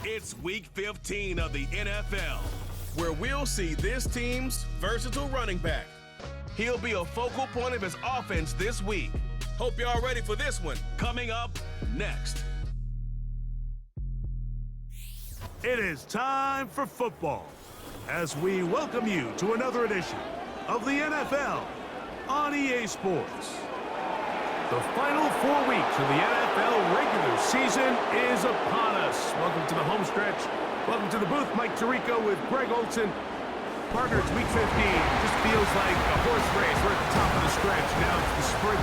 It's Week 15 of the NFL, where we'll see this team's versatile running back. He'll be a focal point of his offense this week. Hope y'all ready for this one. Coming up next. It is time for football as we welcome you to another edition of the NFL on EA Sports. The final 4 weeks of the NFL regular season is upon us. Welcome to the home stretch. Welcome to the booth. Mike Tirico with Greg Olson. Partner, it's Week 15. Just feels like a horse race. We're at the top of the stretch. Now it's the sprint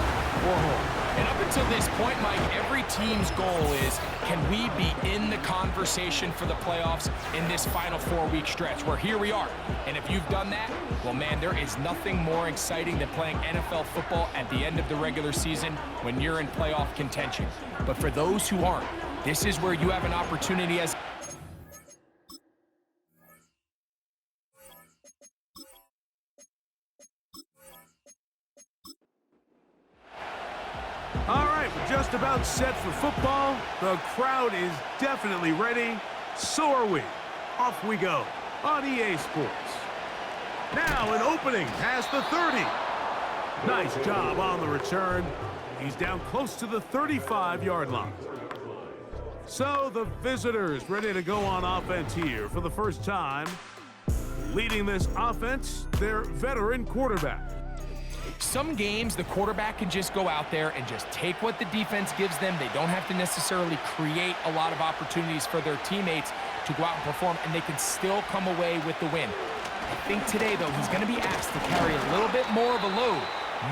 or home. And up until this point, Mike, every team's goal is, can we be in the conversation for the playoffs in this final 4-week stretch, where here we are. And if you've done that, well, man, there is nothing more exciting than playing NFL football at the end of the regular season when you're in playoff contention. But for those who aren't, this is where you have an opportunity as All right, we're just about set for football. The crowd is definitely ready. So are we. Off we go on EA Sports. Now an opening past the 30. Nice job on the return. He's down close to the 35-yard line. So the visitors ready to go on offense here for the first time. Leading this offense, their veteran quarterback. some games the quarterback can just go out there and just take what the defense gives them. They don't have to necessarily create a lot of opportunities for their teammates to go out and perform, and they can still come away with the win. I think today, though, he's going to be asked to carry a little bit more of a load,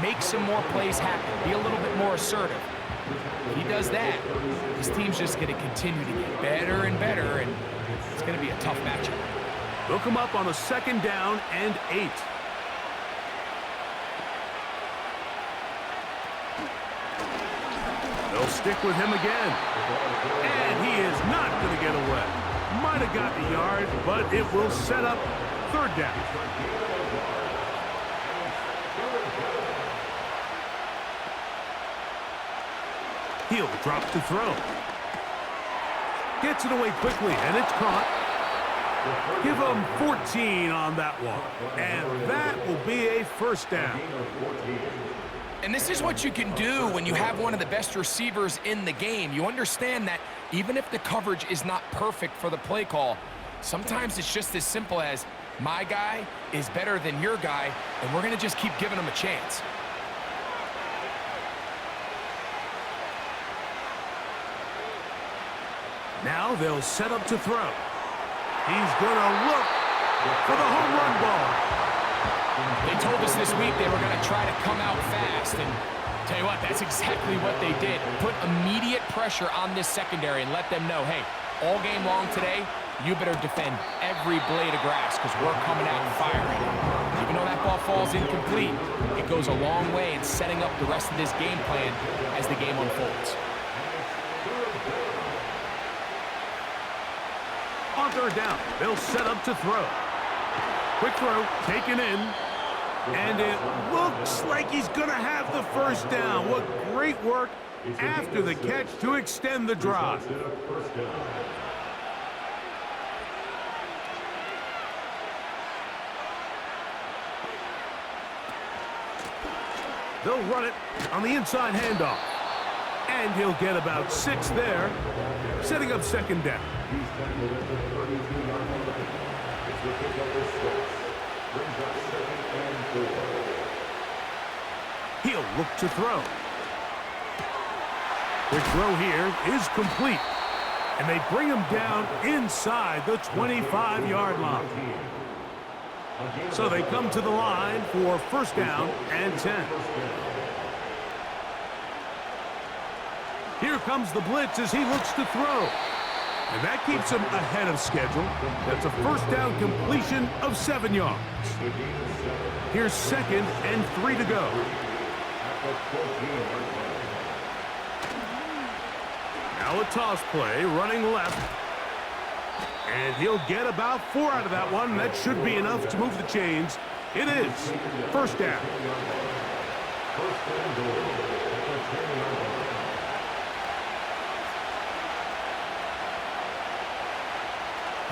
make some more plays happen, be a little bit more assertive. If he does that, this team's just going to continue to get better and better, and it's going to be a tough matchup. They'll come up on a 2nd down and 8. They'll stick with him again. And he is not going to get away. Might have got the yard, but it will set up 3rd down. He'll drop to throw. Gets it away quickly, and it's caught. Give him 14 on that one. And that will be a 1st down. And this is what you can do when you have one of the best receivers in the game. You understand that even if the coverage is not perfect for the play call, sometimes it's just as simple as, my guy is better than your guy, and we're going to just keep giving him a chance. Now they'll set up to throw. He's going to look for the home run ball. They told us this week they were going to try to come out fast, and tell you what, that's exactly what they did. Put immediate pressure on this secondary and let them know, hey, all game long today, you better defend every blade of grass because we're coming out and firing. Even though that ball falls incomplete, it goes a long way in setting up the rest of this game plan as the game unfolds. On 3rd down, they'll set up to throw. Quick throw, taken in, and it looks like he's going to have the 1st down. What great work after the catch to extend the drive. They'll run it on the inside handoff, and he'll get about 6 there, setting up 2nd down. He'll look to throw. Quick throw here is complete, and they bring him down inside the 25-yard line. So they come to the line for 1st down and 10. Here comes the blitz as he looks to throw. And that keeps him ahead of schedule. That's a 1st down completion of 7 yards. Here's 2nd and 3 to go. Now a toss play, running left. And he'll get about 4 out of that one. That should be enough to move the chains. It is 1st down.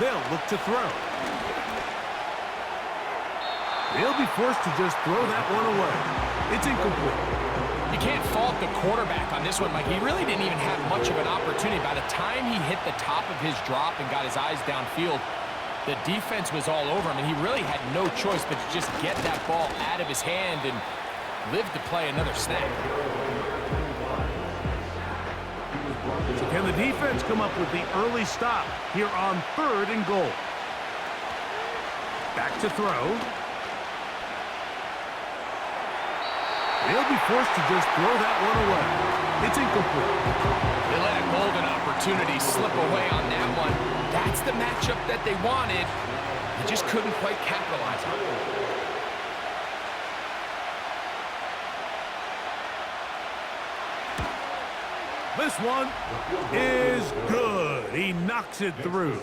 They'll look to throw. They'll be forced to just throw that one away. It's incomplete. You can't fault the quarterback on this one, Mike. He really didn't even have much of an opportunity. By the time he hit the top of his drop and got his eyes downfield, the defense was all over him, and he really had no choice but to just get that ball out of his hand and live to play another snap. So can the defense come up with the early stop here on 3rd and goal? Back to throw. They'll be forced to just throw that one away. It's incomplete. They let a golden opportunity slip away on that one. That's the matchup that they wanted. They just couldn't quite capitalize on it. This one is good. He knocks it through.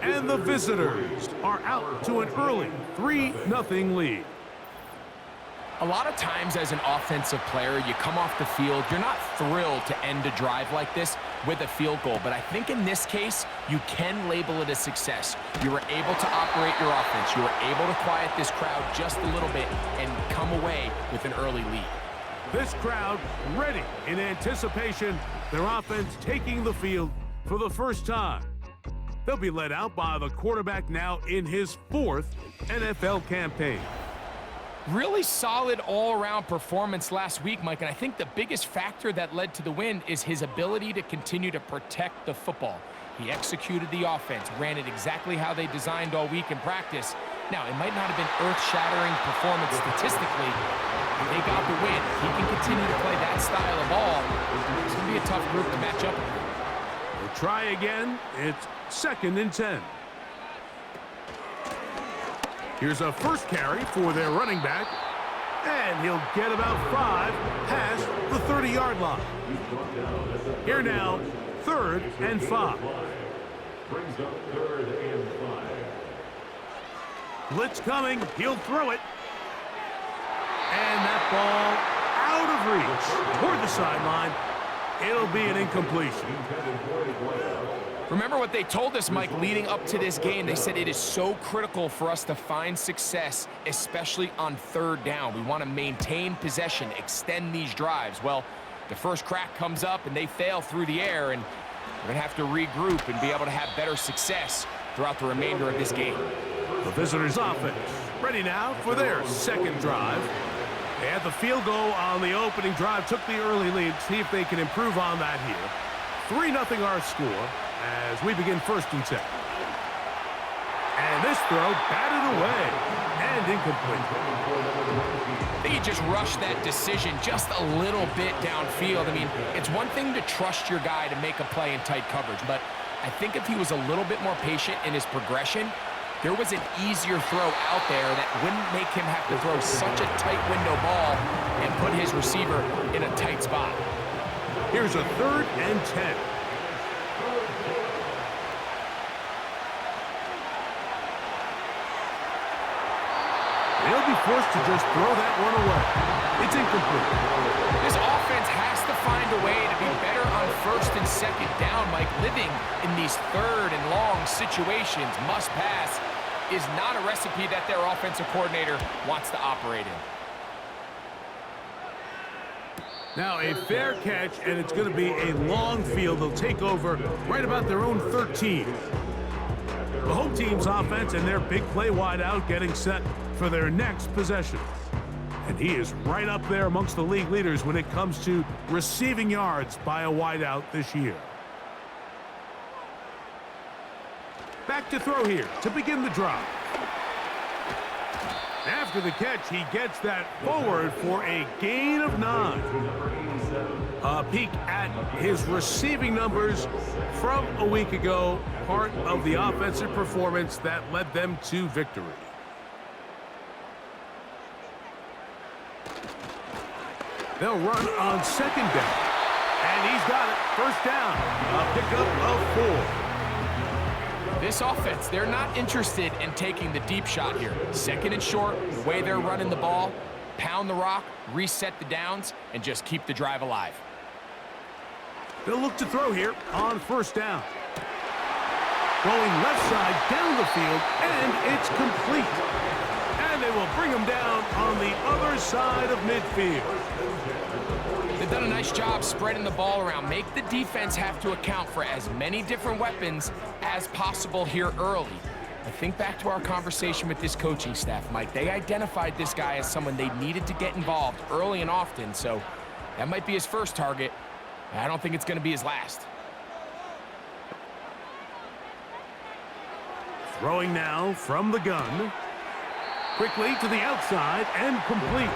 And the visitors are out to an early 3-0 lead. A lot of times as an offensive player, you come off the field, you're not thrilled to end a drive like this with a field goal. But I think in this case, you can label it a success. You were able to operate your offense. You were able to quiet this crowd just a little bit and come away with an early lead. This crowd ready in anticipation, their offense taking the field for the first time. They'll be led out by the quarterback now in his 4th NFL campaign. Really solid all-around performance last week, Mike, and I think the biggest factor that led to the win is his ability to continue to protect the football. He executed the offense, ran it exactly how they designed all week in practice. Now, it might not have been earth-shattering performance statistically, but they got the win. He can continue to play that style of ball. It's going to be a tough group to match up with. We'll try again. It's 2nd and 10. Here's a first carry for their running back, and he'll get about 5 past the 30-yard line. Here now, 3rd and 5. Brings up 3rd and 5. Blitz coming, he'll throw it. And that ball out of reach toward the sideline. It'll be an incompletion. Remember what they told us, Mike, leading up to this game. They said it is so critical for us to find success, especially on 3rd down. We want to maintain possession, extend these drives. Well, the first crack comes up and they fail through the air, and we're going to have to regroup and be able to have better success throughout the remainder of this game. The visitors' offense ready now for their 2nd drive. They had the field goal on the opening drive, took the early lead. See if they can improve on that here. 3-0 our score as we begin 1st and 10. And this throw batted away and incomplete. I think he just rushed that decision just a little bit downfield. I mean, it's one thing to trust your guy to make a play in tight coverage, but I think if he was a little bit more patient in his progression, there was an easier throw out there that wouldn't make him have to throw such a tight window ball and put his receiver in a tight spot. Here's a 3rd and 10. They'll be forced to just throw that one away. It's incomplete. This offense has to find a way to be better on 1st and 2nd down, Mike. Living in these 3rd and long situations, must pass, is not a recipe that their offensive coordinator wants to operate in. Now a fair catch, and it's going to be a long field. They'll take over right about their own 13. The home team's offense and their big play wideout getting set for their next possession. And he is right up there amongst the league leaders when it comes to receiving yards by a wideout this year. Back to throw here to begin the drive. After the catch, he gets that forward for a gain of 9. A peek at his receiving numbers from a week ago, part of the offensive performance that led them to victory. They'll run on 2nd down, and he's got it. 1st down, a pickup of 4. This offense, they're not interested in taking the deep shot here. 2nd and short, the way they're running the ball, pound the rock, reset the downs, and just keep the drive alive. They'll look to throw here on 1st down. Going left side down the field, and it's complete. And they will bring him down on the other side of midfield. They've done a nice job spreading the ball around. Make the defense have to account for as many different weapons as possible here early. I think back to our conversation with this coaching staff, Mike. They identified this guy as someone they needed to get involved early and often, so that might be his first target. I don't think it's going to be his last. Throwing now from the gun. Quickly to the outside and complete.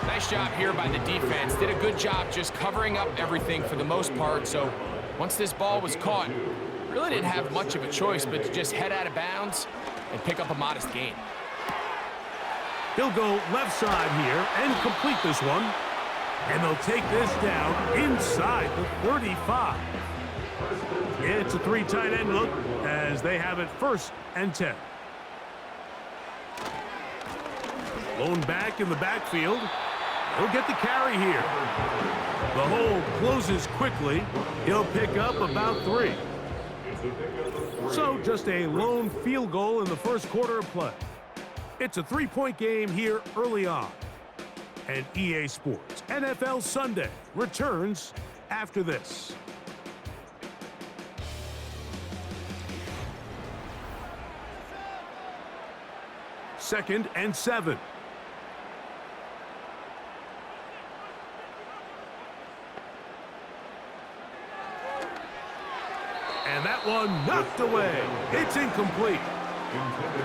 Nice job here by the defense. Did a good job just covering up everything for the most part. So once this ball was caught, really didn't have much of a choice but to just head out of bounds and pick up a modest gain. He'll go left side here and complete this one. And they'll take this down inside the 35. It's a 3 tight end look as they have it 1st and 10. Blown back in the backfield. He'll get the carry here. The hole closes quickly. He'll pick up about 3. So just a lone field goal in the first quarter of play. It's a 3-point game here early on. And EA Sports NFL Sunday returns after this. Second and 7. And that one knocked away. It's incomplete.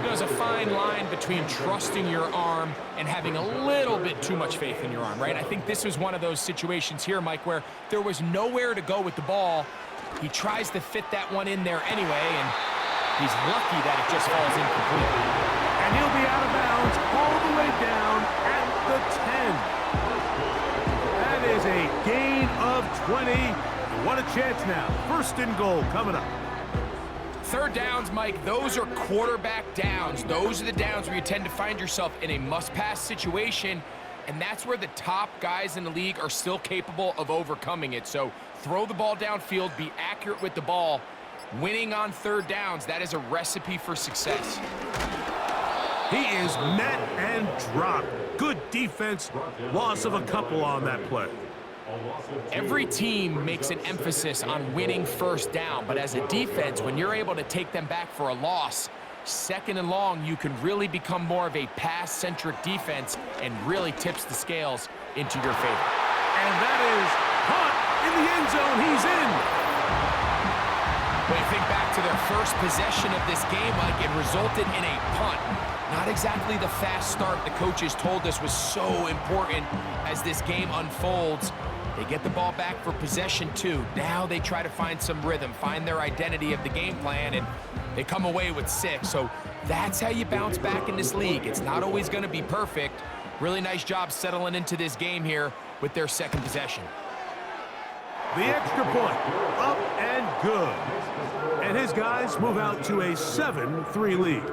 There's a fine line between trusting your arm and having a little bit too much faith in your arm, right? I think this was one of those situations here, Mike, where there was nowhere to go with the ball. He tries to fit that one in there anyway, and he's lucky that it just falls incomplete. And he'll be out of bounds all the way down at the 10. That is a gain of 20. What a chance now. 1st and goal coming up. 3rd downs, Mike, those are quarterback downs. Those are the downs where you tend to find yourself in a must-pass situation, and that's where the top guys in the league are still capable of overcoming it. So throw the ball downfield, be accurate with the ball. Winning on 3rd downs, that is a recipe for success. He is met and dropped. Good defense. Loss of a couple on that play. Every team makes an emphasis on winning 1st down, but as a defense, when you're able to take them back for a loss, 2nd and long, you can really become more of a pass-centric defense and really tips the scales into your favor. And that is caught in the end zone. He's in. When you think back to their first possession of this game, Mike, it resulted in a punt. Not exactly the fast start the coaches told us was so important as this game unfolds. They get the ball back for possession 2. Now they try to find some rhythm, find their identity of the game plan, and they come away with 6. So that's how you bounce back in this league. It's not always going to be perfect. Really nice job settling into this game here with their 2nd possession. The extra point, up and good. And his guys move out to a 7-3 lead.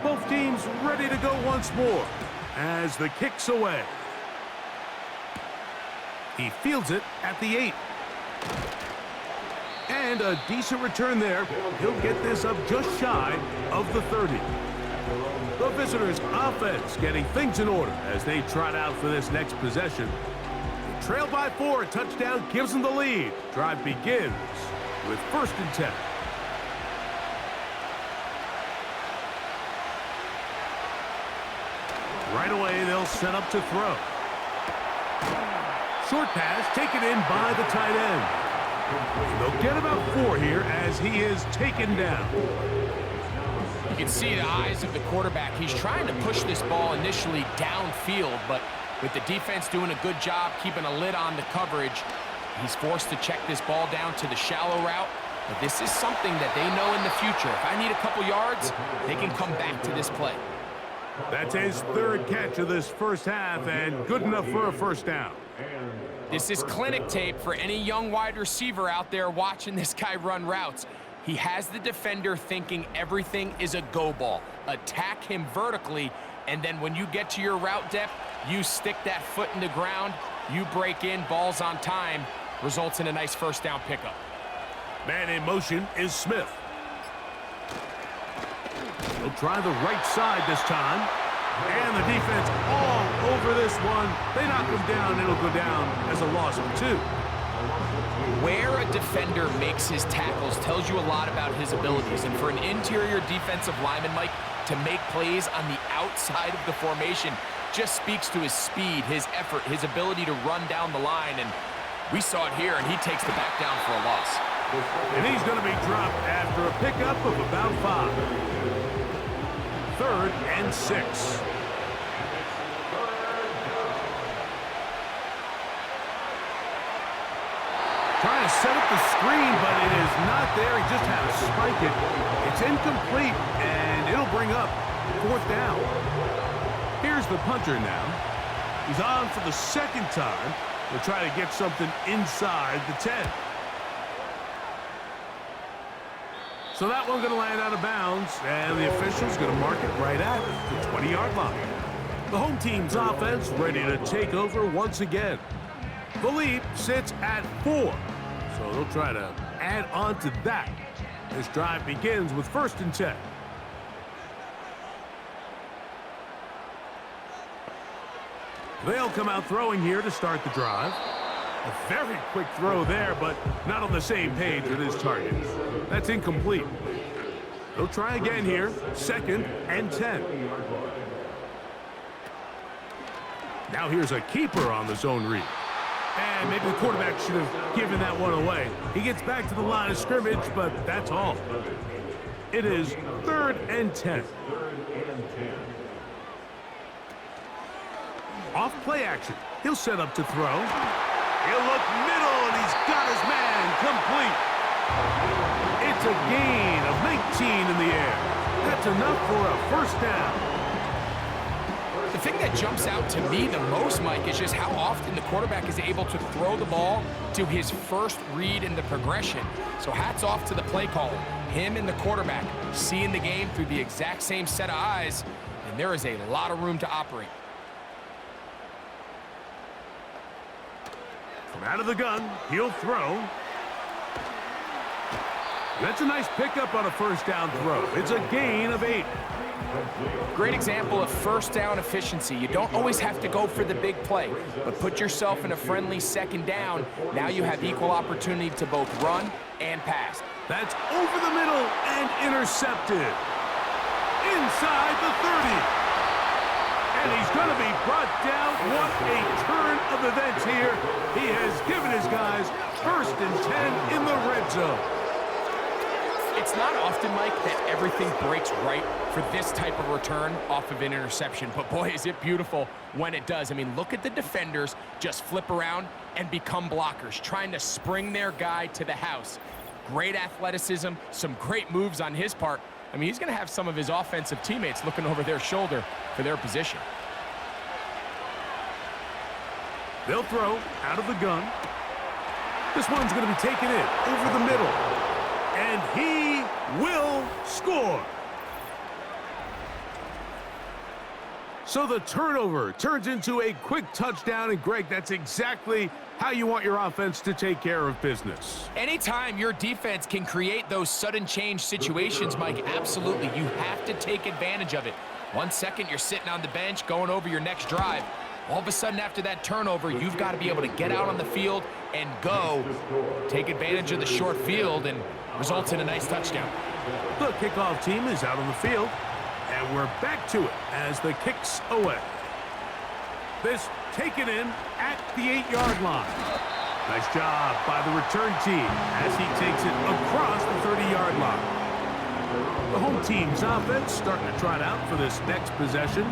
Both teams ready to go once more as the kick's away. He fields it at the 8. And a decent return there. He'll get this up just shy of the 30. The visitors' offense getting things in order as they trot out for this next possession. They trail by 4. A touchdown gives them the lead. Drive begins with 1st and 10. Right away, they'll set up to throw. Short pass taken in by the tight end. They'll get about 4 here as he is taken down. You can see the eyes of the quarterback. He's trying to push this ball initially downfield, but with the defense doing a good job keeping a lid on the coverage, he's forced to check this ball down to the shallow route. But this is something that they know in the future. If I need a couple yards, they can come back to this play. That's his 3rd catch of this first half, and good enough for a 1st down. This is clinic tape for any young wide receiver out there watching this guy run routes. He has the defender thinking everything is a go ball. Attack him vertically, and then when you get to your route depth, you stick that foot in the ground You break in, ball's on time, results in a nice first down pickup. Man in motion is Smith. He'll try the right side this time. And the defense all over this one. They knock him down. It'll go down as a loss of 2. Where a defender makes his tackles tells you a lot about his abilities. And for an interior defensive lineman, Mike, to make plays on the outside of the formation just speaks to his speed, his effort, his ability to run down the line. And we saw it here, and he takes the back down for a loss. And he's going to be dropped after a pickup of about 5. 3rd and 6. Trying to set up the screen, but it is not there. He just had to spike it. It's incomplete, and it'll bring up 4th down. Here's the punter now. He's on for the 2nd time. We'll try to get something inside the 10. So that one's going to land out of bounds, and the official's going to mark it right at the 20-yard line. The home team's offense ready to take over once again. The lead sits at 4, so they'll try to add on to that. This drive begins with 1st and 10. They'll come out throwing here to start the drive. A very quick throw there, but not on the same page with his target. That's incomplete. They'll try again here, 2nd and 10. Now here's a keeper on the zone read. And maybe the quarterback should have given that one away. He gets back to the line of scrimmage, but that's all. It is 3rd and 10. Off play action. He'll set up to throw. He'll look middle, and he's got his man complete. It's a gain of 19 in the air. That's enough for a 1st down. The thing that jumps out to me the most, Mike, is just how often the quarterback is able to throw the ball to his first read in the progression. So hats off to the play caller. Him and the quarterback seeing the game through the exact same set of eyes, and there is a lot of room to operate. From out of the gun, he'll throw. That's a nice pickup on a 1st down throw. It's a gain of 8. Great example of 1st down efficiency. You don't always have to go for the big play, but put yourself in a friendly 2nd down. Now you have equal opportunity to both run and pass. That's over the middle and intercepted. Inside the 30. And he's going to be brought down. What a turn of events here. He has given his guys 1st and 10 in the red zone. It's not often, Mike, that everything breaks right for this type of return off of an interception. But boy, is it beautiful when it does. I mean, look at the defenders just flip around and become blockers, trying to spring their guy to the house. Great athleticism, some great moves on his part. I mean, he's going to have some of his offensive teammates looking over their shoulder for their position. They'll throw out of the gun. This one's going to be taken in over the middle. And he will score. So the turnover turns into a quick touchdown. And, Greg, that's exactly how you want your offense to take care of business. Anytime your defense can create those sudden change situations, Mike, absolutely, you have to take advantage of it. 1 second, you're sitting on the bench going over your next drive. All of a sudden, after that turnover, you've got to be able to get out on the field and go. Take advantage of the short field and results in a nice touchdown. The kickoff team is out on the field, and we're back to it as the kick's away. This taken in at the 8-yard line. Nice job by the return team as he takes it across the 30-yard line. The home team's offense starting to trot out for this next possession.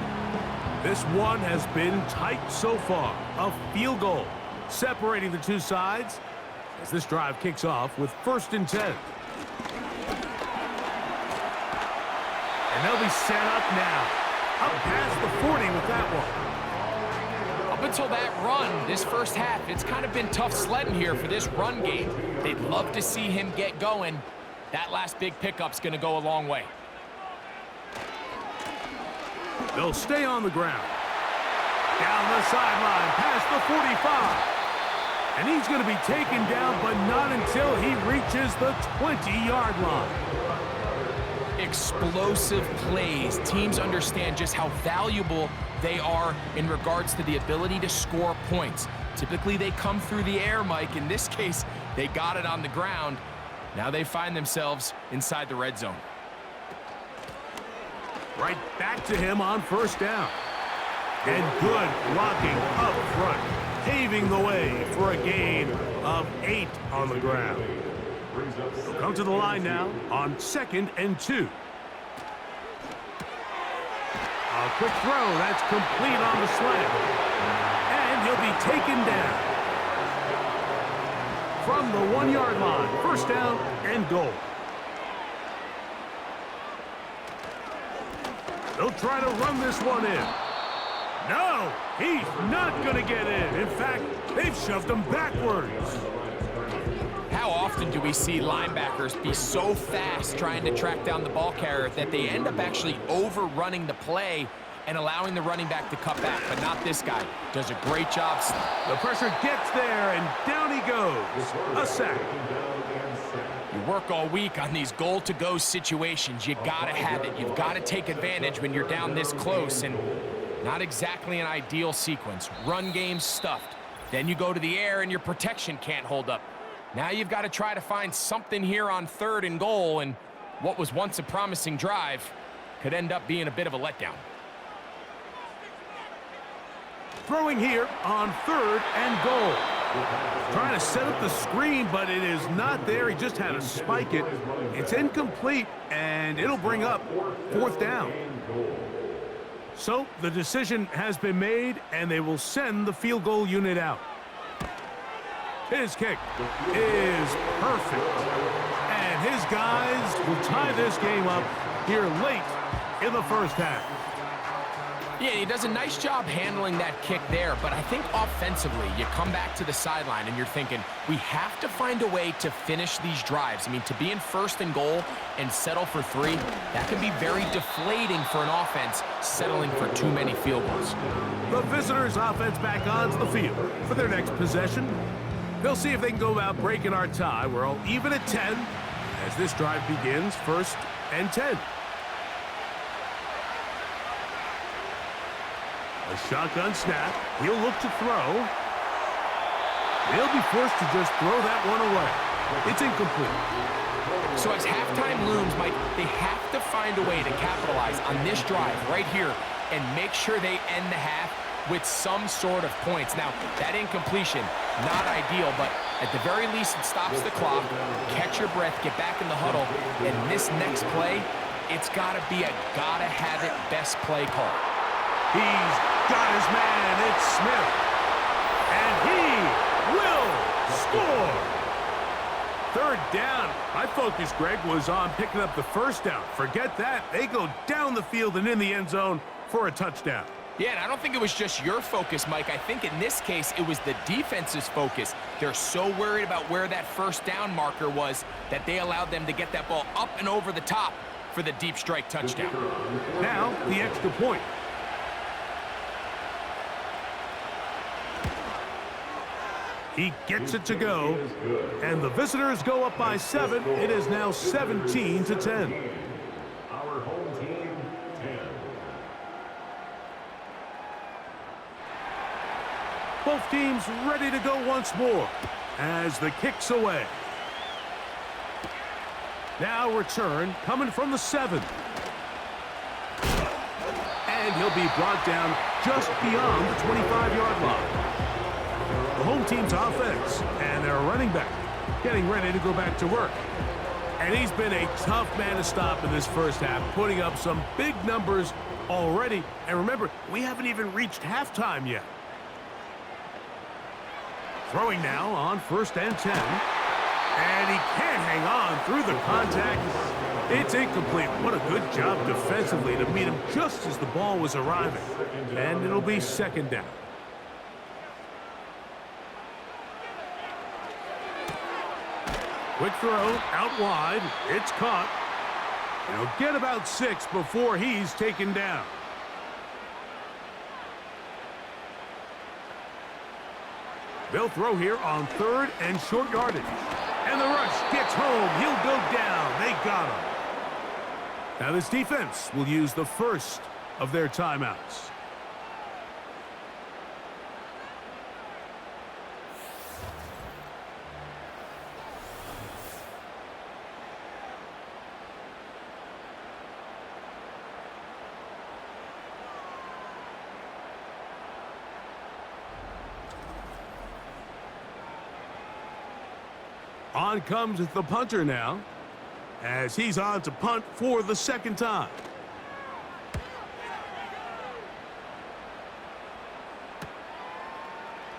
This one has been tight so far. A field goal separating the two sides as this drive kicks off with 1st and 10. And they'll be set up now. Up past the 40 with that one. Up until that run, this first half, it's kind of been tough sledding here for this run game. They'd love to see him get going. That last big pickup's going to go a long way. They'll stay on the ground. Down the sideline, past the 45. And he's going to be taken down, but not until he reaches the 20-yard line. Explosive plays. Teams understand just how valuable they are in regards to the ability to score points. Typically, they come through the air, Mike. In this case, they got it on the ground. Now they find themselves inside the red zone. Right back to him on first down. And good blocking up front, paving the way for a gain of 8 on the ground. He'll come to the line now on 2nd and 2. A quick throw, that's complete on the slant. And he'll be taken down. From the 1-yard line, first down and goal. They'll try to run this one in. No, he's not going to get in. In fact, they've shoved him backwards. How often do we see linebackers be so fast trying to track down the ball carrier that they end up actually overrunning the play and allowing the running back to cut back? But not this guy. Does a great job. The pressure gets there, and down he goes. A sack. You work all week on these goal-to-go situations. You got to have it. You've got to take advantage when you're down this close, and not exactly an ideal sequence. Run game stuffed. Then you go to the air, and your protection can't hold up. Now you've got to try to find something here on 3rd and goal, and what was once a promising drive could end up being a bit of a letdown. Throwing here on 3rd and goal. Trying to set up the screen, but it is not there. He just had to spike it. It's incomplete, and it'll bring up 4th down. So the decision has been made, and they will send the field goal unit out. His kick is perfect. And his guys will tie this game up here late in the first half. Yeah, he does a nice job handling that kick there, but I think offensively, you come back to the sideline and you're thinking, we have to find a way to finish these drives. I mean, to be in 1st and goal and settle for 3, that can be very deflating for an offense settling for too many field goals. The visitors' offense back onto the field for their next possession. They'll see if they can go about breaking our tie. We're all even at 10 as this drive begins, 1st and 10. A shotgun snap. He'll look to throw. They'll be forced to just throw that one away. It's incomplete. So as halftime looms, Mike, they have to find a way to capitalize on this drive right here and make sure they end the half with some sort of points. Now, that incompletion, not ideal, but at the very least, it stops the clock. Catch your breath, get back in the huddle, and this next play, it's got to be a gotta-have-it best play call. He's got his man. It's Smith. And he will score. 3rd down. My focus, Greg, was on picking up the 1st down. Forget that. They go down the field and in the end zone for a touchdown. Yeah, and I don't think it was just your focus, Mike. I think in this case, it was the defense's focus. They're so worried about where that 1st down marker was that they allowed them to get that ball up and over the top for the deep strike touchdown. Now, the extra point. He gets it to go, and the visitors go up by 7. It is now 17-10. Our home team, 10. Both teams ready to go once more as the kick's away. Now return coming from the 7. And he'll be brought down just beyond the 25-yard line. The home team's offense and their running back getting ready to go back to work. And he's been a tough man to stop in this first half, putting up some big numbers already. And remember, we haven't even reached halftime yet. Throwing now on 1st and 10. And he can't hang on through the contact. It's incomplete. What a good job defensively to meet him just as the ball was arriving. And it'll be 2nd down. Quick throw, out wide. It's caught. He'll get about 6 before he's taken down. They'll throw here on 3rd and short yardage. And the rush gets home. He'll go down. They got him. Now this defense will use the first of their timeouts. On comes the punter now, as he's on to punt for the 2nd time.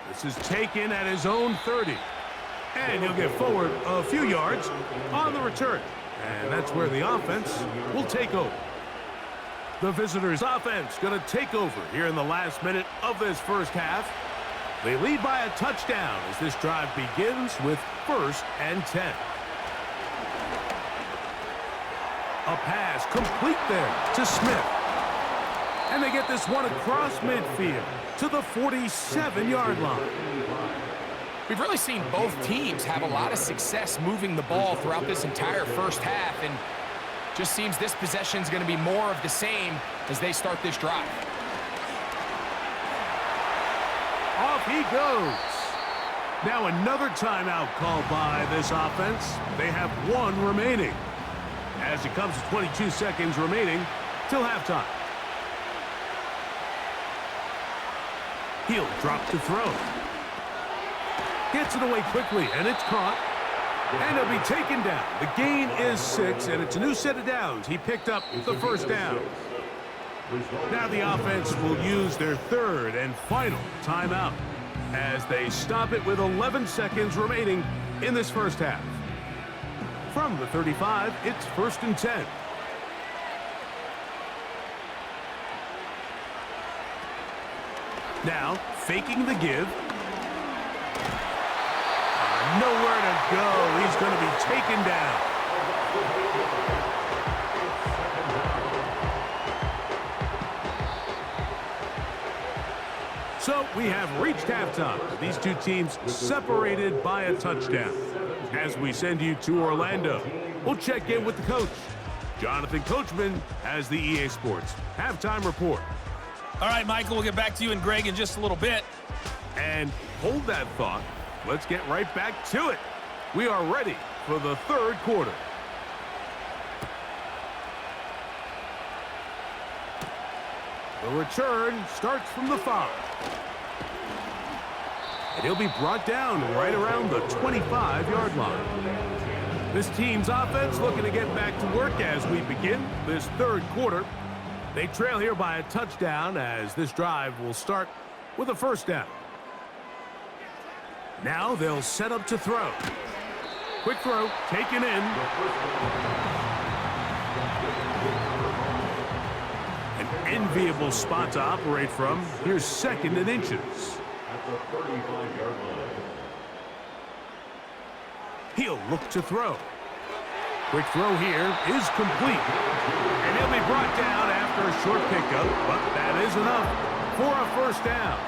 This is taken at his own 30. And he'll get forward a few yards on the return. And that's where the offense will take over. The visitors' offense going to take over here in the last minute of this first half. They lead by a touchdown as this drive begins with 1st and 10. A pass complete there to Smith. And they get this one across midfield to the 47-yard line. We've really seen both teams have a lot of success moving the ball throughout this entire first half, and just seems this possession is going to be more of the same as they start this drive. Off he goes. Now another timeout called by this offense. They have 1 remaining, as it comes to 22 seconds remaining till halftime. He'll drop to throw. Gets it away quickly, and it's caught. And he'll be taken down. The gain is 6, and it's a new set of downs. He picked up the first down. Now the offense will use their 3rd and final timeout as they stop it with 11 seconds remaining in this first half. From the 35, it's 1st and 10. Now, faking the give. Nowhere to go. He's going to be taken down. So we have reached halftime. These two teams separated by a touchdown. As we send you to Orlando, we'll check in with the coach. Jonathan Coachman has the EA Sports halftime report. All right, Michael, we'll get back to you and Greg in just a little bit. And hold that thought. Let's get right back to it. We are ready for the 3rd quarter. The return starts from the 5. And he'll be brought down right around the 25-yard line. This team's offense looking to get back to work as we begin this 3rd quarter. They trail here by a touchdown as this drive will start with a 1st down. Now they'll set up to throw. Quick throw, taken in. An enviable spot to operate from. Here's 2nd and inches. At the 35-yard line. He'll look to throw. Quick throw here is complete. And he'll be brought down after a short pickup, but that is enough for a 1st down.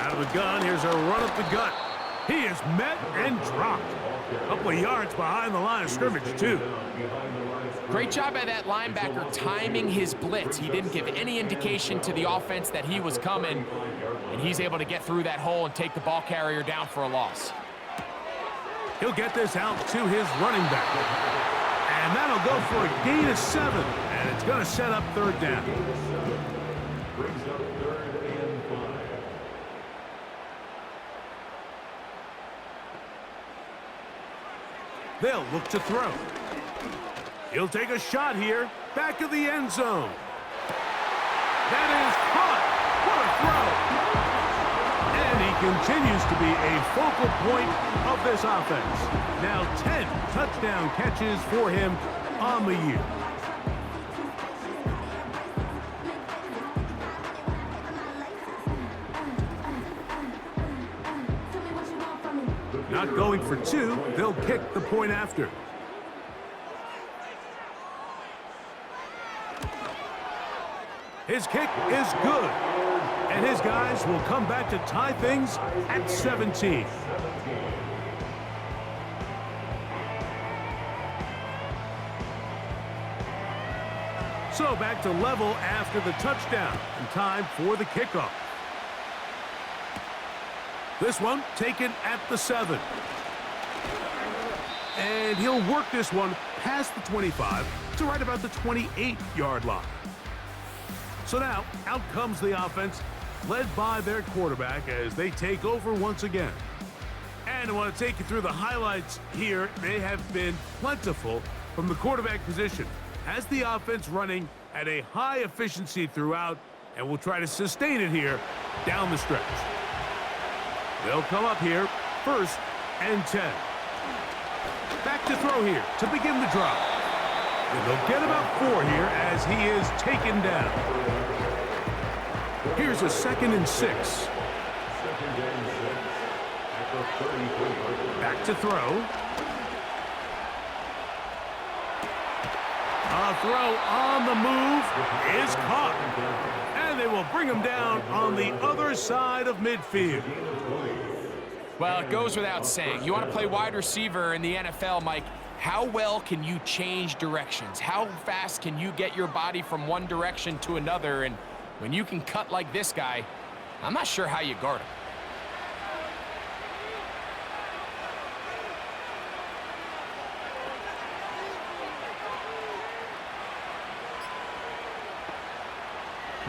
Out of the gun, here's a run up the gut. He is met and dropped. A couple of yards behind the line of scrimmage, too. Great job by that linebacker timing his blitz. He didn't give any indication to the offense that he was coming, and he's able to get through that hole and take the ball carrier down for a loss. He'll get this out to his running back. And that'll go for a gain of 7, and it's going to set up 3rd down. Brings up 3rd and 5. They'll look to throw. He'll take a shot here, back of the end zone. That is caught. What a throw. And he continues to be a focal point of this offense. Now 10 touchdown catches for him on the year. Not going for 2, they'll kick the point after. His kick is good. And his guys will come back to tie things at 17. So back to level after the touchdown, and time for the kickoff. This one taken at the 7. And he'll work this one past the 25 to right about the 28-yard line. So now, out comes the offense, led by their quarterback as they take over once again. And I want to take you through the highlights here. They have been plentiful from the quarterback position. Has the offense running at a high efficiency throughout, and will try to sustain it here down the stretch. They'll come up here, 1st and 10. Back to throw here to begin the drive. And they'll get about 4 here as he is taken down. Here's a 2nd and 6. Back to throw. A throw on the move is caught. And they will bring him down on the other side of midfield. Well, it goes without saying. You want to play wide receiver in the NFL, Mike. How well can you change directions? How fast can you get your body from one direction to another? And when you can cut like this guy, I'm not sure how you guard him.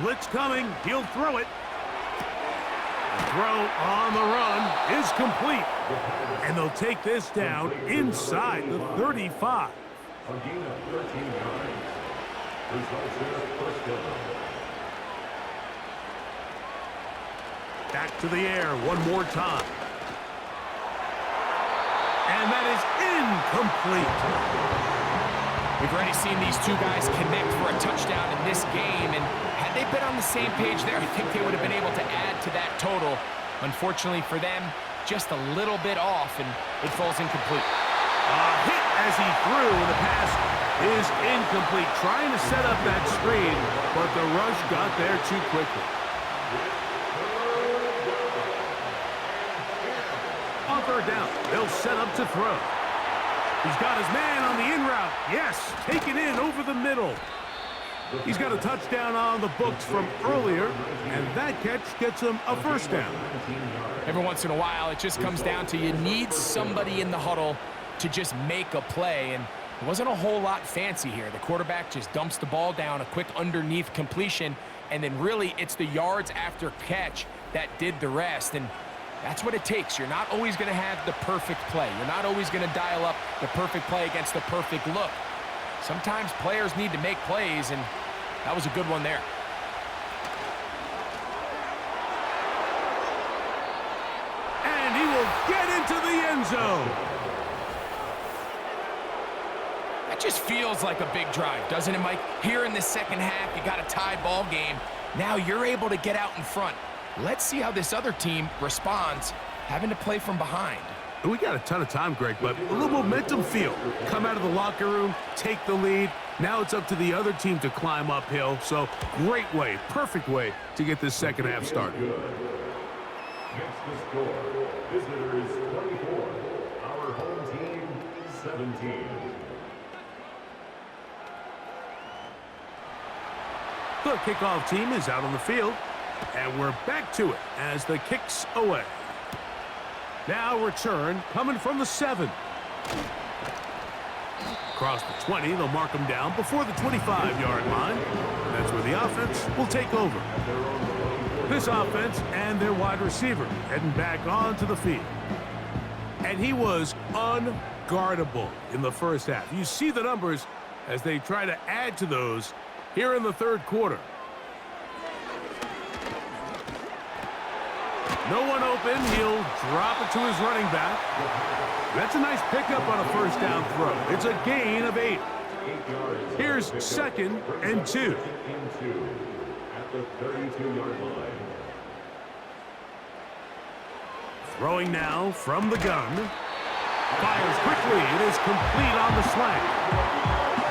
Blitz coming. He'll throw it. The throw on the run is complete. And they'll take this down inside the 35. A gain of 13 yards. Results in a first down. Back to the air one more time. And that is incomplete. We've already seen these two guys connect for a touchdown in this game, and had they been on the same page there, I think they would have been able to add to that total. Unfortunately for them, just a little bit off, and it falls incomplete. A hit as he threw. The pass is incomplete. Trying to set up that screen, but the rush got there too quickly. On 3rd down, they'll set up to throw. He's got his man on the in route. Yes, taken in over the middle. He's got a touchdown on the books from earlier, and that catch gets him a 1st down. Every once in a while, it just comes down to you need somebody in the huddle to just make a play, and it wasn't a whole lot fancy here. The quarterback just dumps the ball down, a quick underneath completion, and then really it's the yards after catch that did the rest, and that's what it takes. You're not always going to have the perfect play. You're not always going to dial up the perfect play against the perfect look. Sometimes players need to make plays, and that was a good one there. And he will get into the end zone. That just feels like a big drive, doesn't it, Mike? Here in the second half, you got a tie ball game. Now you're able to get out in front. Let's see how this other team responds, having to play from behind. We got a ton of time, Greg, but a little momentum feel. Come out of the locker room, take the lead. Now it's up to the other team to climb uphill. So great way, perfect way to get this second half started. Next to score, visitors 24, our home team 17. The kickoff team is out on the field, and we're back to it as the kick's away. Now return coming from the 7. Across the 20, they'll mark them down before the 25-yard line. That's where the offense will take over. This offense and their wide receiver heading back onto the field. And he was unguardable in the first half. You see the numbers as they try to add to those here in the third quarter. No one open. He'll drop it to his running back. That's a nice pickup on a first down throw. It's a gain of 8. Here's 2nd and 2. At the 32-yard line. Throwing now from the gun. Fires quickly. It is complete on the slant.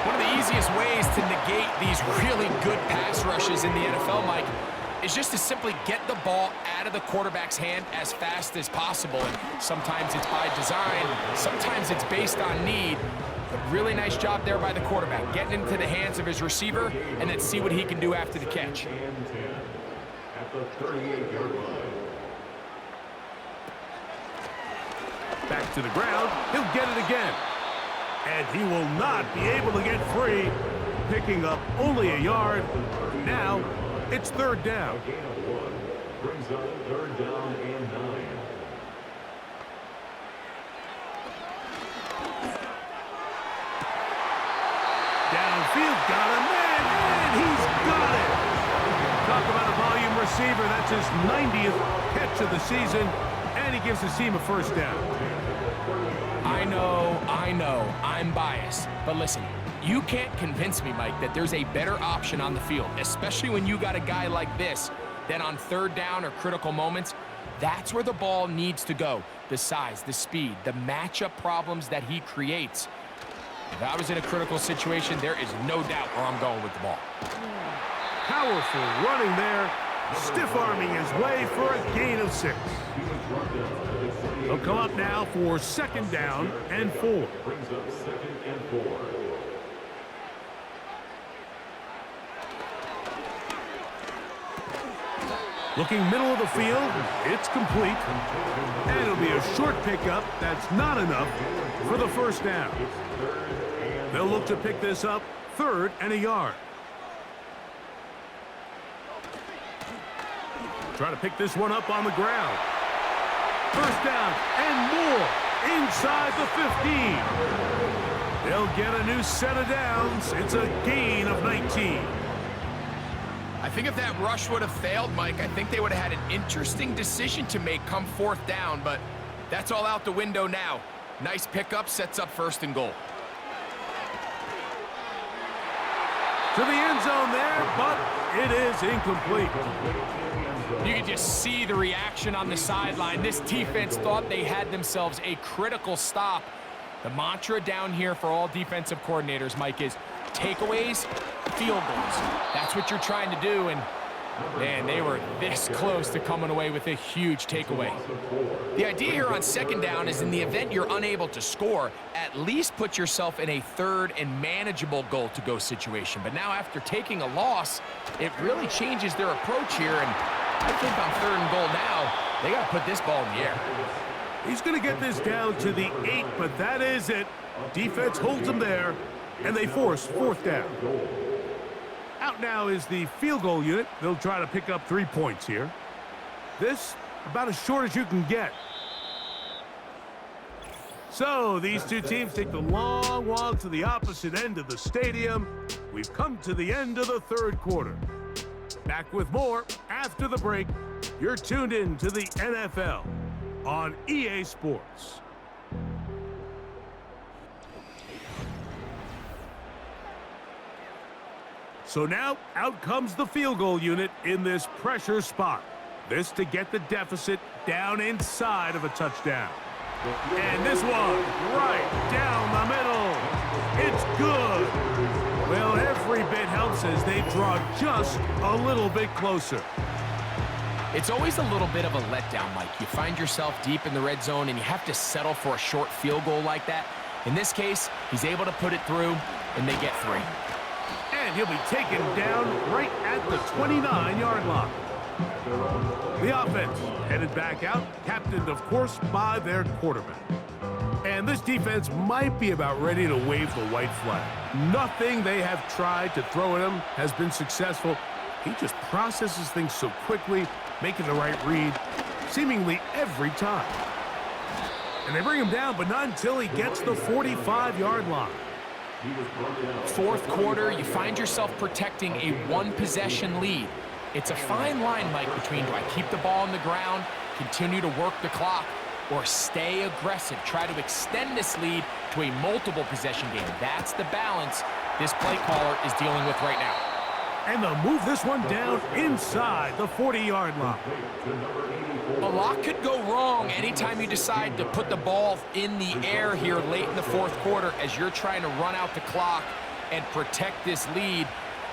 One of the easiest ways to negate these really good pass rushes in the NFL, Mike, is just to simply get the ball out of the quarterback's hand as fast as possible. And sometimes it's by design, sometimes it's based on need. But really nice job there by the quarterback, getting into the hands of his receiver, and then see what he can do after the catch. At the 38-yard line. Back to the ground. He'll get it again. And he will not be able to get free. Picking up only a yard. Now, it's third down. A gain of 1 brings up third down and 9. Downfield, got a man, and he's got it. Talk about a volume receiver. That's his 90th catch of the season, and he gives his team a first down. I know, I'm biased. But listen, you can't convince me, Mike, that there's a better option on the field, especially when you got a guy like this, that on third down or critical moments, that's where the ball needs to go. The size, the speed, the matchup problems that he creates. If I was in a critical situation, there is no doubt where I'm going with the ball. Powerful running there, stiff-arming his way for a gain of 6. He'll come up now for second down and 4. Brings up second and 4. Looking middle of the field, it's complete. And it'll be a short pickup. That's not enough for the first down. They'll look to pick this up third and a yard. Try to pick this one up on the ground. First down and more inside the 15. They'll get a new set of downs. It's a gain of 19. I think if that rush would have failed, Mike, I think they would have had an interesting decision to make come fourth down, but that's all out the window now. Nice pickup, sets up first and goal. To the end zone there, but it is incomplete. You can just see the reaction on the sideline. This defense thought they had themselves a critical stop. The mantra down here for all defensive coordinators, Mike, is takeaways, field goals. That's what you're trying to do, and man, they were this close to coming away with a huge takeaway. The idea here on second down is in the event you're unable to score, at least put yourself in a third and manageable goal-to-go situation. But now after taking a loss, it really changes their approach here, and I think on third and goal now, they got to put this ball in the air. He's going to get this down to the 8, but that is it. Defense holds him there, and they force fourth down. Out now is the field goal unit. They'll try to pick up 3 points here. This, about as short as you can get. So, these two teams take the long walk to the opposite end of the stadium. We've come to the end of the third quarter. Back with more after the break. You're tuned in to the NFL on EA Sports. So now, out comes the field goal unit in this pressure spot. This to get the deficit down inside of a touchdown. And this one, right down the middle. It's good. Well, every bit helps as they draw just a little bit closer. It's always a little bit of a letdown, Mike. You find yourself deep in the red zone, and you have to settle for a short field goal like that. In this case, he's able to put it through, and they get 3. And he'll be taken down right at the 29-yard line. The offense headed back out, captained, of course, by their quarterback. And this defense might be about ready to wave the white flag. Nothing they have tried to throw at him has been successful. He just processes things so quickly, making the right read, seemingly every time. And they bring him down, but not until he gets the 45-yard line. Fourth quarter, you find yourself protecting a one-possession lead. It's a fine line, Mike, between do I keep the ball on the ground, continue to work the clock, or stay aggressive, try to extend this lead to a multiple possession game. That's the balance this play caller is dealing with right now. And they'll move this one down inside the 40-yard line. A lot could go wrong anytime you decide to put the ball in the air here late in the fourth quarter as you're trying to run out the clock and protect this lead.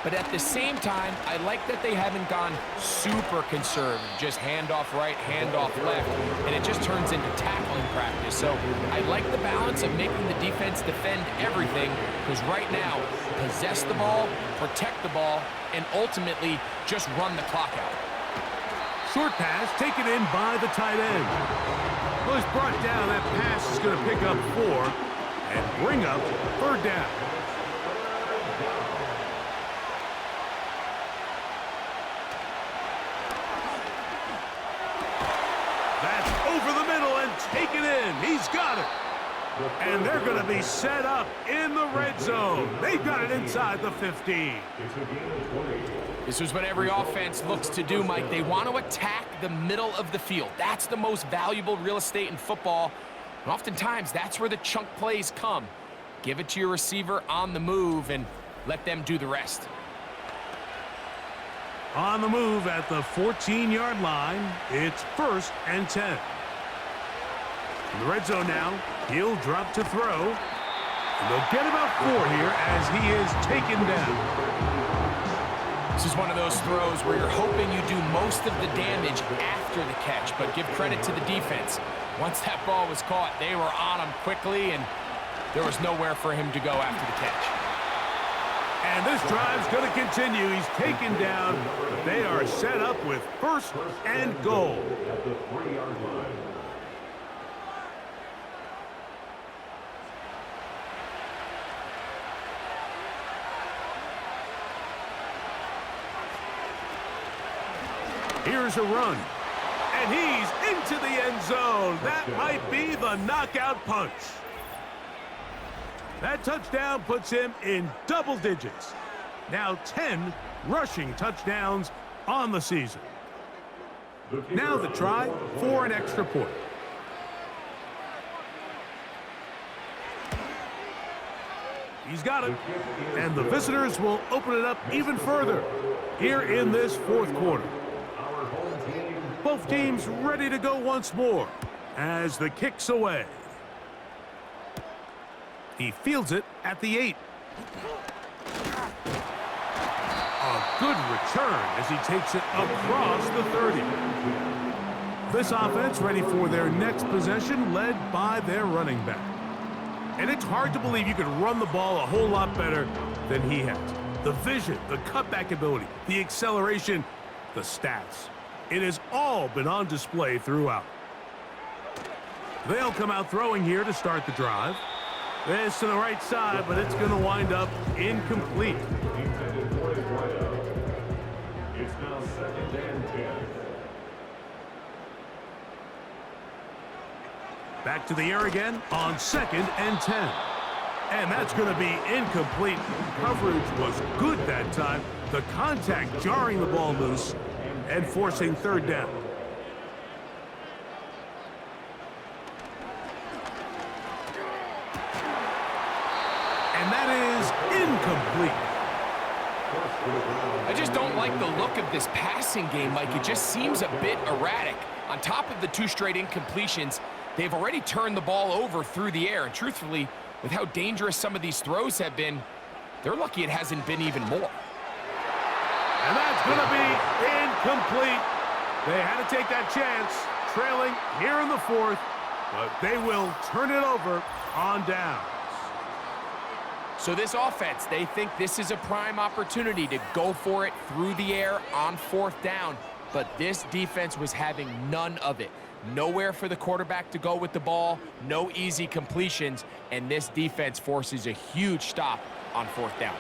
But at the same time, I like that they haven't gone super conservative, just handoff right, handoff left, and it just turns into tackling practice. So I like the balance of making the defense defend everything, because right now, possess the ball, protect the ball, and ultimately just run the clock out. Short pass taken in by the tight end. Well, he's brought down. That pass is going to pick up 4 and bring up third down. That's over the middle and taken in. He's got it. And they're going to be set up in the red zone. They've got it inside the 15. This is what every offense looks to do, Mike. They want to attack the middle of the field. That's the most valuable real estate in football. And oftentimes, that's where the chunk plays come. Give it to your receiver on the move and let them do the rest. On the move at the 14-yard line, it's 1st and 10. In the red zone now, he'll drop to throw. And they'll get about 4 here as he is taken down. This is one of those throws where you're hoping you do most of the damage after the catch, but give credit to the defense. Once that ball was caught, they were on him quickly, and there was nowhere for him to go after the catch. And this drive's going to continue. He's taken down, but they are set up with 1st and goal. At the 3-yard line. Here's a run. And he's into the end zone. That might be the knockout punch. That touchdown puts him in double digits. Now 10 rushing touchdowns on the season. Now the try for an extra point. He's got it. And the visitors will open it up even further here in this 4th quarter. Both teams ready to go once more as the kick's away. He fields it at the 8. A good return as he takes it across the 30. This offense ready for their next possession, led by their running back. And it's hard to believe you could run the ball a whole lot better than he has. The vision, the cutback ability, the acceleration, the stats. It has all been on display throughout. They'll come out throwing here to start the drive. This to the right side, but it's going to wind up incomplete. It's now 2nd and 10. Back to the air again on 2nd and 10. And that's going to be incomplete. Coverage was good that time. The contact jarring the ball loose and forcing 3rd down. And that is incomplete. I just don't like the look of this passing game, Mike. It just seems a bit erratic. On top of the 2 straight incompletions, they've already turned the ball over through the air. And truthfully, with how dangerous some of these throws have been, they're lucky it hasn't been even more. And that's going to be incomplete. They had to take that chance, trailing here in the 4th, but they will turn it over on downs. So this offense, they think this is a prime opportunity to go for it through the air on 4th down, but this defense was having none of it. Nowhere for the quarterback to go with the ball, no easy completions, and this defense forces a huge stop on 4th down.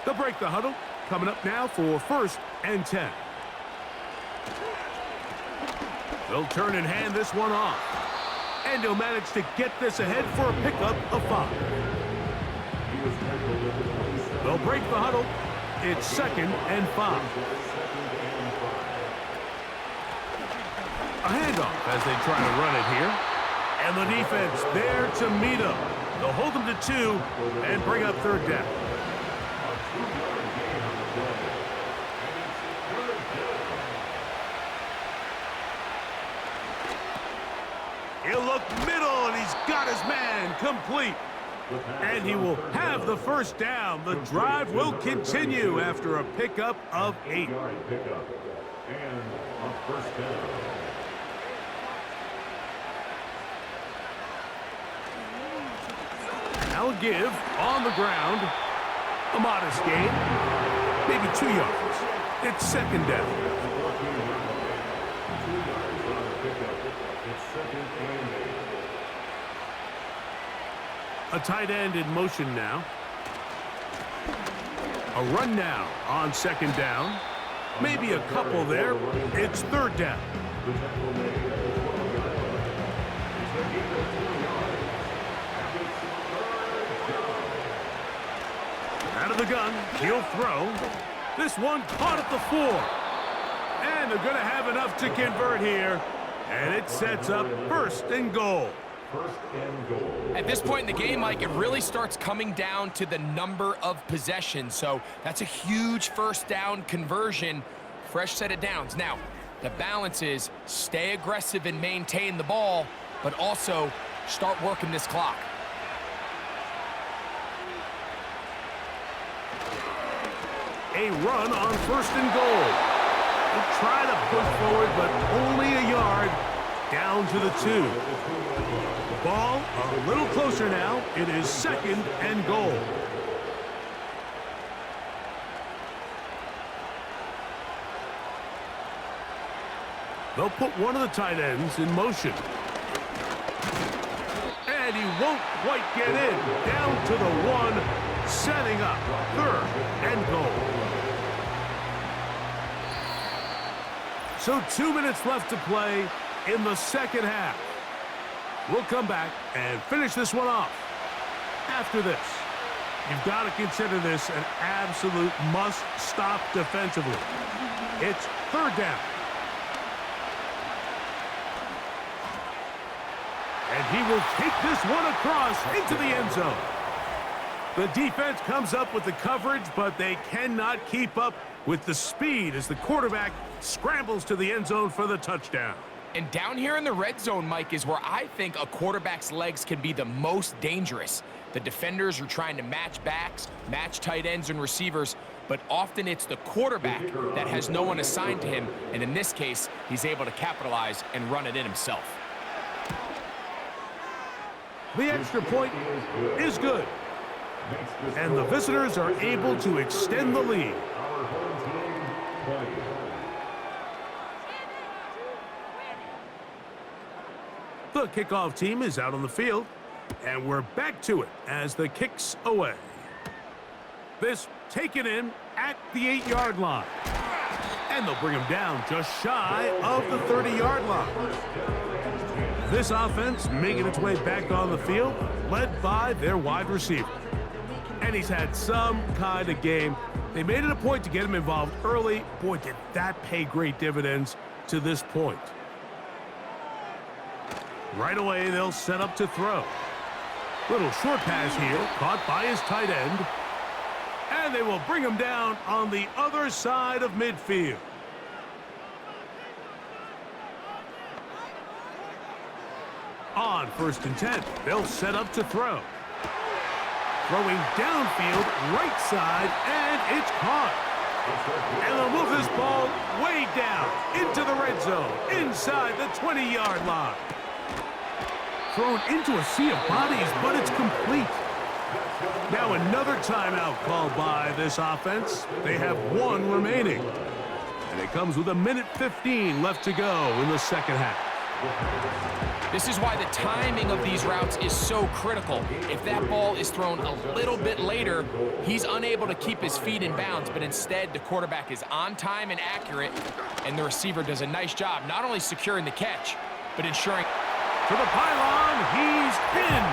They'll break the huddle. Coming up now for 1st and 10. They'll turn and hand this one off. And he'll manage to get this ahead for a pickup of 5. They'll break the huddle. It's 2nd and 5. A handoff as they try to run it here. And the defense there to meet them. They'll hold them to 2 and bring up 3rd down. He'll look middle, and he's got his man complete. And he will have the first down. The drive will continue after a pickup of 8. Pickup. And on first down. Now a give on the ground. A modest gain. Maybe 2 yards. It's second down. 2 yards on the pickup. It's second and 8. A tight end in motion now. A run now on second down. Maybe a couple there. It's third down. The tackle made at the 12-yard line. It's a gain of 2 yards. And it's third down. Out of the gun, he'll throw. This one caught at the 4. And they're going to have enough to convert here. And it sets up first and goal. First and goal. At this point in the game, Mike, it really starts coming down to the number of possessions. So that's a huge first down conversion. Fresh set of downs. Now, the balance is stay aggressive and maintain the ball, but also start working this clock. A run on first and goal. They'll try to push forward, but only a yard down to the 2. Ball a little closer now. It is second and goal. They'll put one of the tight ends in motion. And he won't quite get in. Down to the 1, setting up third and goal. So 2 minutes left to play in the second half. We'll come back and finish this one off after this. You've got to consider this an absolute must-stop defensively. It's third down. And he will take this one across into the end zone. The defense comes up with the coverage, but they cannot keep up with the speed as the quarterback scrambles to the end zone for the touchdown. And down here in the red zone, Mike, is where I think a quarterback's legs can be the most dangerous. The defenders are trying to match backs, match tight ends and receivers, but often it's the quarterback that has no one assigned to him, and in this case, he's able to capitalize and run it in himself. The extra point is good, and the visitors are able to extend the lead. Our home team 20. The kickoff team is out on the field, and we're back to it as the kick's away. This taken in at the 8-yard line. And they'll bring him down just shy of the 30-yard line. This offense making its way back on the field, led by their wide receiver. And he's had some kind of game. They made it a point to get him involved early. Boy, did that pay great dividends to this point. Right away, they'll set up to throw. Little short pass here, caught by his tight end. And they will bring him down on the other side of midfield. On 1st and 10, they'll set up to throw. Throwing downfield, right side, and it's caught. And they'll move this ball way down into the red zone, inside the 20-yard line. Thrown into a sea of bodies, but it's complete. Now another timeout called by this offense. They have 1 remaining. And it comes with 1:15 left to go in the second half. This is why the timing of these routes is so critical. If that ball is thrown a little bit later, he's unable to keep his feet in bounds, but instead the quarterback is on time and accurate, and the receiver does a nice job not only securing the catch, but ensuring... To the pylon, he's in.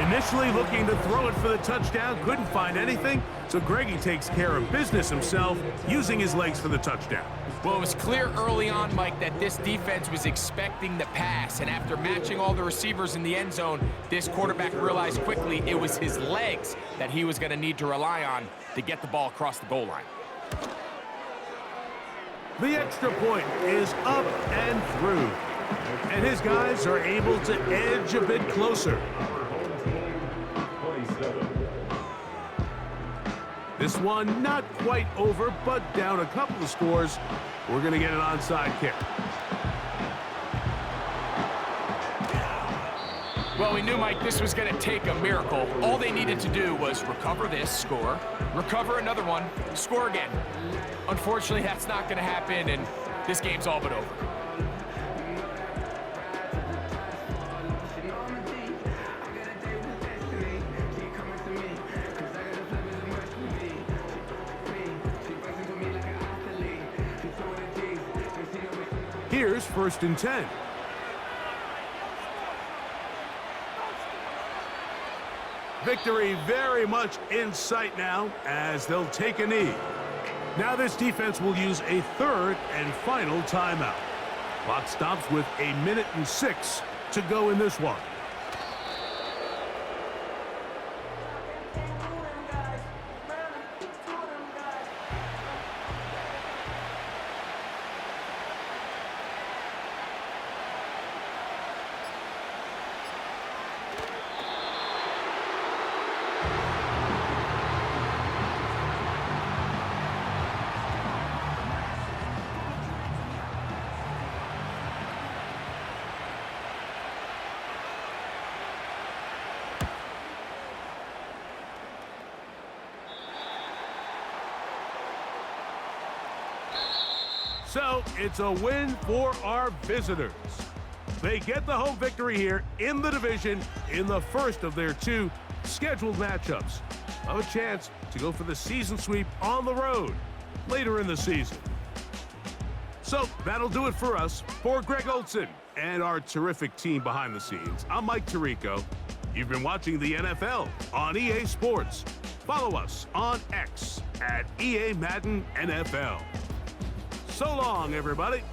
Initially looking to throw it for the touchdown, couldn't find anything, so Greggy takes care of business himself, using his legs for the touchdown. Well, it was clear early on, Mike, that this defense was expecting the pass, and after matching all the receivers in the end zone, this quarterback realized quickly it was his legs that he was going to need to rely on to get the ball across the goal line. The extra point is up and through. And his guys are able to edge a bit closer. Our home team This one not quite over, but down a couple of scores. We're going to get an onside kick. Well, we knew, Mike, this was going to take a miracle. All they needed to do was recover this, score, recover another one, score again. Unfortunately, that's not going to happen, and this game's all but over. Here's 1st and 10. Victory very much in sight now as they'll take a knee. Now this defense will use a 3rd and final timeout. Clock stops with 1:06 to go in this one. So it's a win for our visitors. They get the home victory here in the division in the first of their 2 scheduled matchups. A chance to go for the season sweep on the road later in the season. So that'll do it for us. For Greg Olson and our terrific team behind the scenes, I'm Mike Tirico. You've been watching the NFL on EA Sports. Follow us on X at EA Madden NFL. So long, everybody.